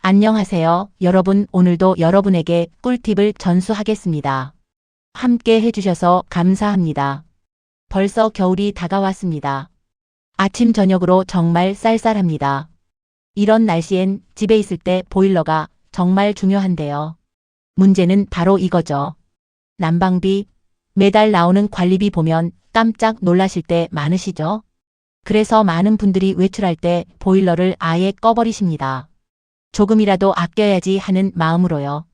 안녕하세요, 여러분. 오늘도 여러분에게 꿀팁을 전수하겠습니다. 함께 해주셔서 감사합니다. 벌써 겨울이 다가왔습니다. 아침 저녁으로 정말 쌀쌀합니다. 이런 날씨엔 집에 있을 때 보일러가 정말 중요한데요. 문제는 바로 이거죠. 난방비, 매달 나오는 관리비 보면 깜짝 놀라실 때 많으시죠? 그래서 많은 분들이 외출할 때 보일러를 아예 꺼버리십니다. 조금이라도 아껴야지 하는 마음으로요.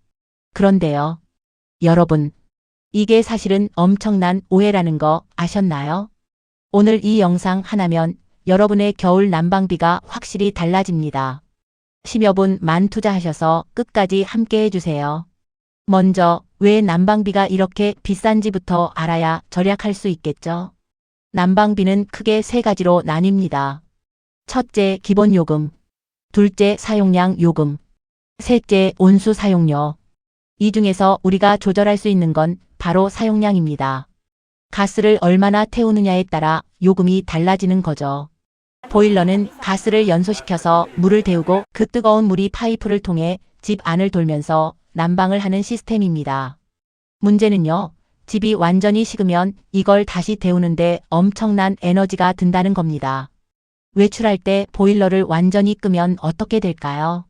그런데요. 여러분, 이게 사실은 엄청난 오해라는 거 아셨나요? 오늘 이 영상 하나면 여러분의 겨울 난방비가 확실히 달라집니다. 10여 분만 투자하셔서 끝까지 함께 해주세요. 먼저 왜 난방비가 이렇게 비싼지부터 알아야 절약할 수 있겠죠? 난방비는 크게 세 가지로 나뉩니다. 첫째, 기본 요금. 둘째, 사용량 요금. 셋째, 온수 사용료. 이 중에서 우리가 조절할 수 있는 건 바로 사용량입니다. 가스를 얼마나 태우느냐에 따라 요금이 달라지는 거죠. 보일러는 가스를 연소시켜서 물을 데우고 그 뜨거운 물이 파이프를 통해 집 안을 돌면서 난방을 하는 시스템입니다. 문제는요, 집이 완전히 식으면 이걸 다시 데우는데 엄청난 에너지가 든다는 겁니다. 외출할 때 보일러를 완전히 끄면 어떻게 될까요?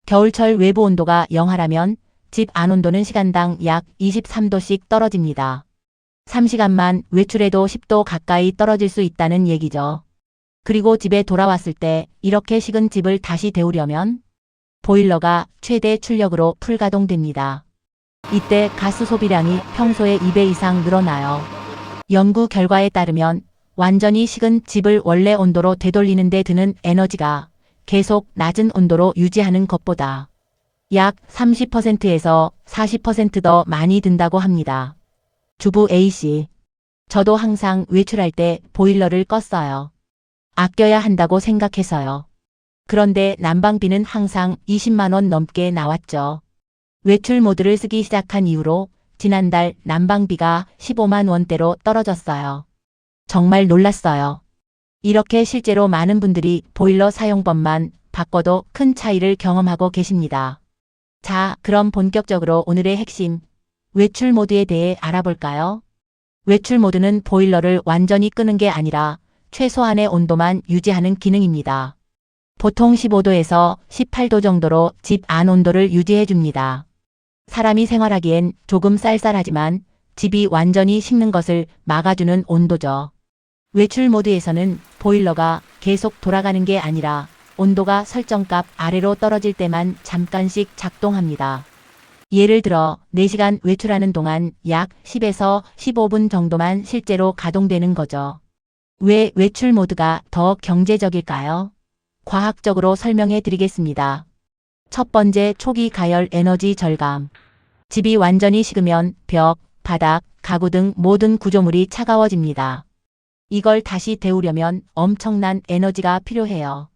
겨울철 외부 온도가 영하라면 집 안 온도는 시간당 약 23도씩 떨어집니다. 3시간만 외출해도 10도 가까이 떨어질 수 있다는 얘기죠. 그리고 집에 돌아왔을 때 이렇게 식은 집을 다시 데우려면 보일러가 최대 출력으로 풀가동됩니다. 이때 가스 소비량이 평소의 2배 이상 늘어나요. 연구 결과에 따르면 완전히 식은 집을 원래 온도로 되돌리는 데 드는 에너지가 계속 낮은 온도로 유지하는 것보다 약 30%에서 40% 더 많이 든다고 합니다. 주부 A씨, 저도 항상 외출할 때 보일러를 껐어요. 아껴야 한다고 생각해서요. 그런데 난방비는 항상 20만 원 넘게 나왔죠. 외출 모드를 쓰기 시작한 이후로 지난달 난방비가 15만 원대로 떨어졌어요. 정말 놀랐어요. 이렇게 실제로 많은 분들이 보일러 사용법만 바꿔도 큰 차이를 경험하고 계십니다. 자, 그럼 본격적으로 오늘의 핵심, 외출 모드에 대해 알아볼까요? 외출 모드는 보일러를 완전히 끄는 게 아니라 최소한의 온도만 유지하는 기능입니다. 보통 15도에서 18도 정도로 집 안 온도를 유지해 줍니다. 사람이 생활하기엔 조금 쌀쌀하지만 집이 완전히 식는 것을 막아주는 온도죠. 외출 모드에서는 보일러가 계속 돌아가는 게 아니라 온도가 설정값 아래로 떨어질 때만 잠깐씩 작동합니다. 예를 들어 4시간 외출하는 동안 약 10에서 15분 정도만 실제로 가동되는 거죠. 왜 외출 모드가 더 경제적일까요? 과학적으로 설명해 드리겠습니다. 첫 번째, 초기 가열 에너지 절감. 집이 완전히 식으면 벽, 바닥, 가구 등 모든 구조물이 차가워집니다. 이걸 다시 데우려면 엄청난 에너지가 필요해요.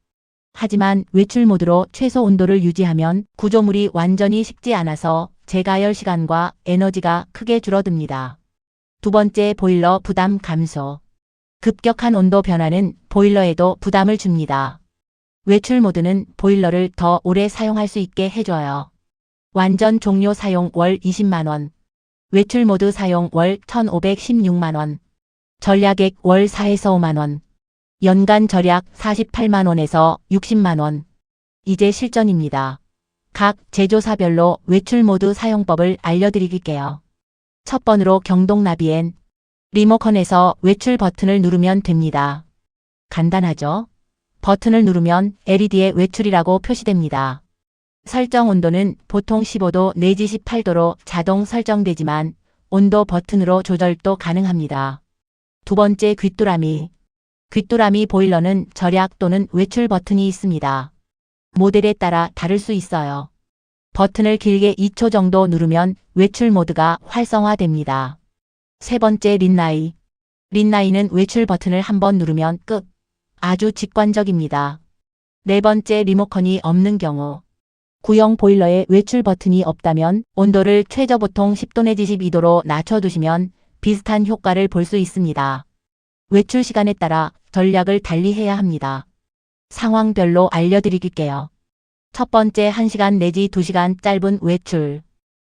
하지만 외출 모드로 최소 온도를 유지하면 구조물이 완전히 식지 않아서 재가열 시간과 에너지가 크게 줄어듭니다. 두 번째, 보일러 부담 감소. 급격한 온도 변화는 보일러에도 부담을 줍니다. 외출 모드는 보일러를 더 오래 사용할 수 있게 해줘요. 완전 종료 사용 월 20만 원, 외출 모드 사용 월 1,516만 원, 전략액 월 4에서 5만 원, 연간 절약 48만 원에서 60만 원. 이제 실전입니다. 각 제조사별로 외출 모드 사용법을 알려드릴게요. 첫 번으로 경동나비엔 리모컨에서 외출 버튼을 누르면 됩니다. 간단하죠? 버튼을 누르면 LED에 외출이라고 표시됩니다. 설정 온도는 보통 15도 내지 18도로 자동 설정되지만 온도 버튼으로 조절도 가능합니다. 두 번째, 귀뚜라미. 귀뚜라미 보일러는 절약 또는 외출 버튼이 있습니다. 모델에 따라 다를 수 있어요. 버튼을 길게 2초 정도 누르면 외출 모드가 활성화됩니다. 세 번째, 린나이. 린나이는 외출 버튼을 한번 누르면 끝. 아주 직관적입니다. 네 번째, 리모컨이 없는 경우. 구형 보일러에 외출 버튼이 없다면 온도를 최저 보통 10도 내지 12도로 낮춰두시면 비슷한 효과를 볼 수 있습니다. 외출 시간에 따라 전략을 달리해야 합니다. 상황별로 알려드릴게요. 첫 번째 1시간 내지 2시간 짧은 외출.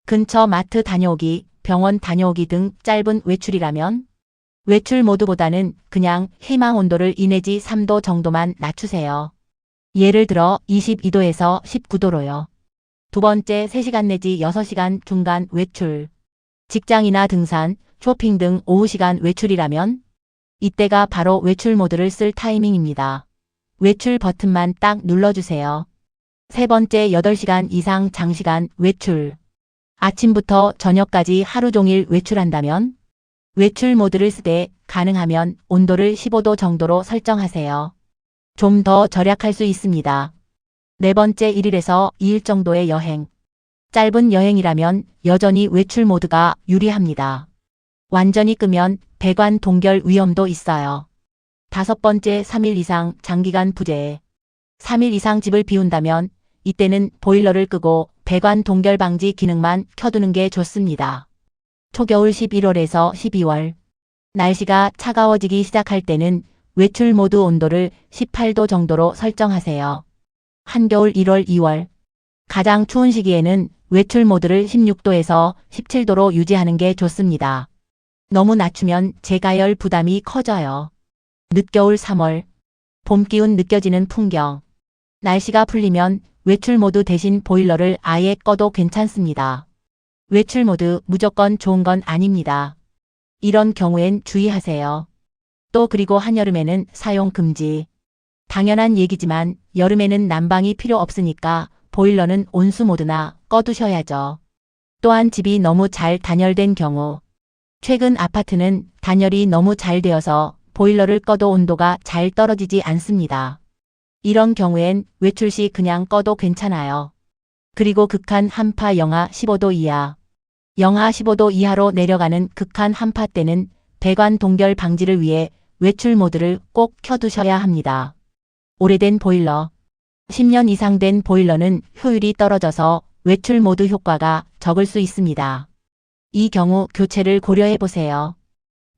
근처 마트 다녀오기, 병원 다녀오기 등 짧은 외출이라면 외출 모드보다는 그냥 희망 온도를 2 내지 3도 정도만 낮추세요. 예를 들어 22도에서 19도로요. 두 번째 3시간 내지 6시간 중간 외출. 직장이나 등산, 쇼핑 등 오후 시간 외출이라면 이때가 바로 외출 모드를 쓸 타이밍입니다. 외출 버튼만 딱 눌러주세요. 세 번째 8시간 이상 장시간 외출. 아침부터 저녁까지 하루 종일 외출한다면 외출 모드를 쓰되 가능하면 온도를 15도 정도로 설정하세요. 좀 더 절약할 수 있습니다. 네 번째 1일에서 2일 정도의 여행. 짧은 여행이라면 여전히 외출 모드가 유리합니다. 완전히 끄면 배관 동결 위험도 있어요. 다섯 번째 3일 이상 장기간 부재. 3일 이상 집을 비운다면 이때는 보일러를 끄고 배관 동결 방지 기능만 켜두는 게 좋습니다. 초겨울 11월에서 12월. 날씨가 차가워지기 시작할 때는 외출 모드 온도를 18도 정도로 설정하세요. 한겨울 1월, 2월. 가장 추운 시기에는 외출 모드를 16도에서 17도로 유지하는 게 좋습니다. 너무 낮추면 재가열 부담이 커져요. 늦겨울 3월. 봄 기운 느껴지는 풍경. 날씨가 풀리면 외출 모드 대신 보일러를 아예 꺼도 괜찮습니다. 외출 모드 무조건 좋은 건 아닙니다. 이런 경우엔 주의하세요. 또 그리고 한여름에는 사용 금지. 당연한 얘기지만 여름에는 난방이 필요 없으니까 보일러는 온수 모드나 꺼두셔야죠. 또한 집이 너무 잘 단열된 경우. 최근 아파트는 단열이 너무 잘 되어서 보일러를 꺼도 온도가 잘 떨어지지 않습니다. 이런 경우엔 외출 시 그냥 꺼도 괜찮아요. 그리고 극한 한파 영하 15도 이하. 영하 15도 이하로 내려가는 극한 한파 때는 배관 동결 방지를 위해 외출 모드를 꼭 켜두셔야 합니다. 오래된 보일러. 10년 이상 된 보일러는 효율이 떨어져서 외출 모드 효과가 적을 수 있습니다. 이 경우 교체를 고려해 보세요.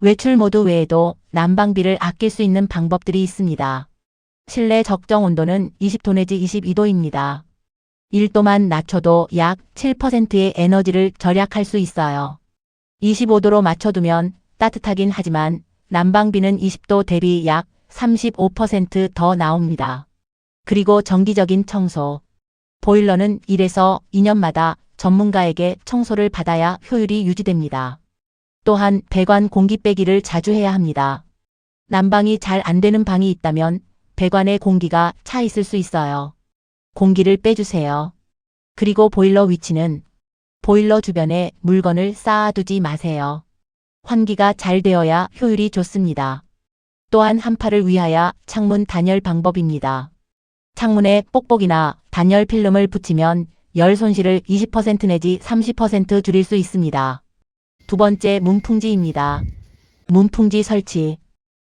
외출 모드 외에도 난방비를 아낄 수 있는 방법들이 있습니다. 실내 적정 온도는 20도 내지 22도입니다. 1도만 낮춰도 약 7%의 에너지를 절약할 수 있어요. 25도로 맞춰두면 따뜻하긴 하지만 난방비는 20도 대비 약 35% 더 나옵니다. 그리고 정기적인 청소. 보일러는 1에서 2년마다 전문가에게 청소를 받아야 효율이 유지됩니다. 또한 배관 공기 빼기를 자주 해야 합니다. 난방이 잘 안 되는 방이 있다면 배관에 공기가 차 있을 수 있어요. 공기를 빼주세요. 그리고 보일러 위치는 보일러 주변에 물건을 쌓아두지 마세요. 환기가 잘 되어야 효율이 좋습니다. 또한 한파를 위하여 창문 단열 방법입니다. 창문에 뽁뽁이나 단열 필름을 붙이면 열 손실을 20% 내지 30% 줄일 수 있습니다. 두 번째 문풍지입니다. 문풍지 설치.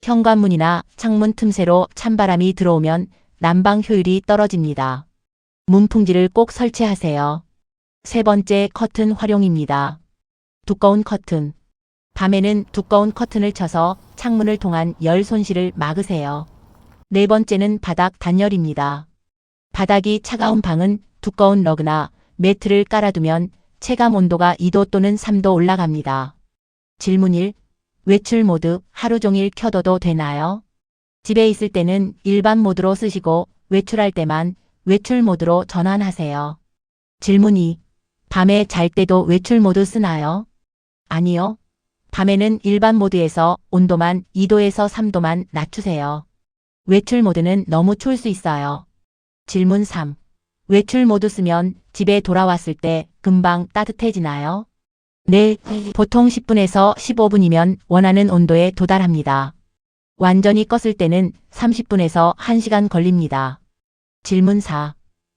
현관문이나 창문 틈새로 찬바람이 들어오면 난방 효율이 떨어집니다. 문풍지를 꼭 설치하세요. 세 번째 커튼 활용입니다. 두꺼운 커튼. 밤에는 두꺼운 커튼을 쳐서 창문을 통한 열 손실을 막으세요. 네 번째는 바닥 단열입니다. 바닥이 차가운 방은 두꺼운 러그나 매트를 깔아두면 체감 온도가 2도 또는 3도 올라갑니다. 질문 1. 외출 모드 하루 종일 켜둬도 되나요? 집에 있을 때는 일반 모드로 쓰시고 외출할 때만 외출 모드로 전환하세요. 질문 2. 밤에 잘 때도 외출 모드 쓰나요? 아니요. 밤에는 일반 모드에서 온도만 2도에서 3도만 낮추세요. 외출 모드는 너무 추울 수 있어요. 질문 3. 외출 모드 쓰면 집에 돌아왔을 때 금방 따뜻해지나요? 네, 보통 10분에서 15분이면 원하는 온도에 도달합니다. 완전히 껐을 때는 30분에서 1시간 걸립니다. 질문 4.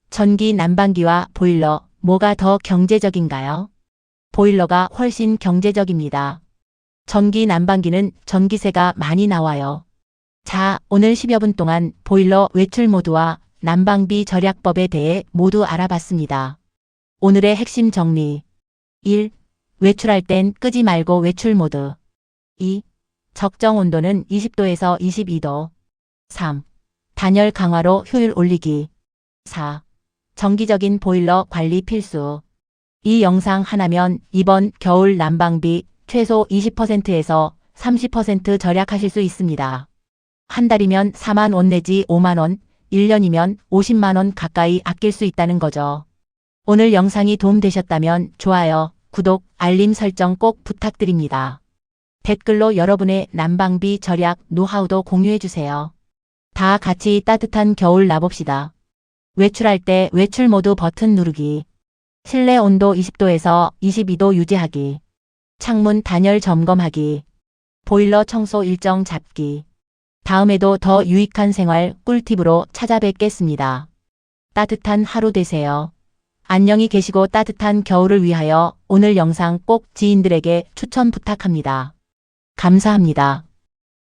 전기 난방기와 보일러, 뭐가 더 경제적인가요? 보일러가 훨씬 경제적입니다. 전기 난방기는 전기세가 많이 나와요. 자, 오늘 10여 분 동안 보일러 외출 모드와 난방비 절약법에 대해 모두 알아봤습니다. 오늘의 핵심 정리. 1. 외출할 땐 끄지 말고 외출 모드. 2. 적정 온도는 20도에서 22도. 3. 단열 강화로 효율 올리기. 4. 정기적인 보일러 관리 필수. 이 영상 하나면 이번 겨울 난방비 최소 20%에서 30% 절약하실 수 있습니다. 한 달이면 4만 원 내지 5만 원, 1년이면 50만 원 가까이 아낄 수 있다는 거죠. 오늘 영상이 도움되셨다면 좋아요, 구독, 알림 설정 꼭 부탁드립니다. 댓글로 여러분의 난방비 절약 노하우도 공유해주세요. 다 같이 따뜻한 겨울 나봅시다. 외출할 때 외출 모드 버튼 누르기. 실내 온도 20도에서 22도 유지하기. 창문 단열 점검하기. 보일러 청소 일정 잡기. 다음에도 더 유익한 생활 꿀팁으로 찾아뵙겠습니다. 따뜻한 하루 되세요. 안녕히 계시고 따뜻한 겨울을 위하여 오늘 영상 꼭 지인들에게 추천 부탁합니다. 감사합니다.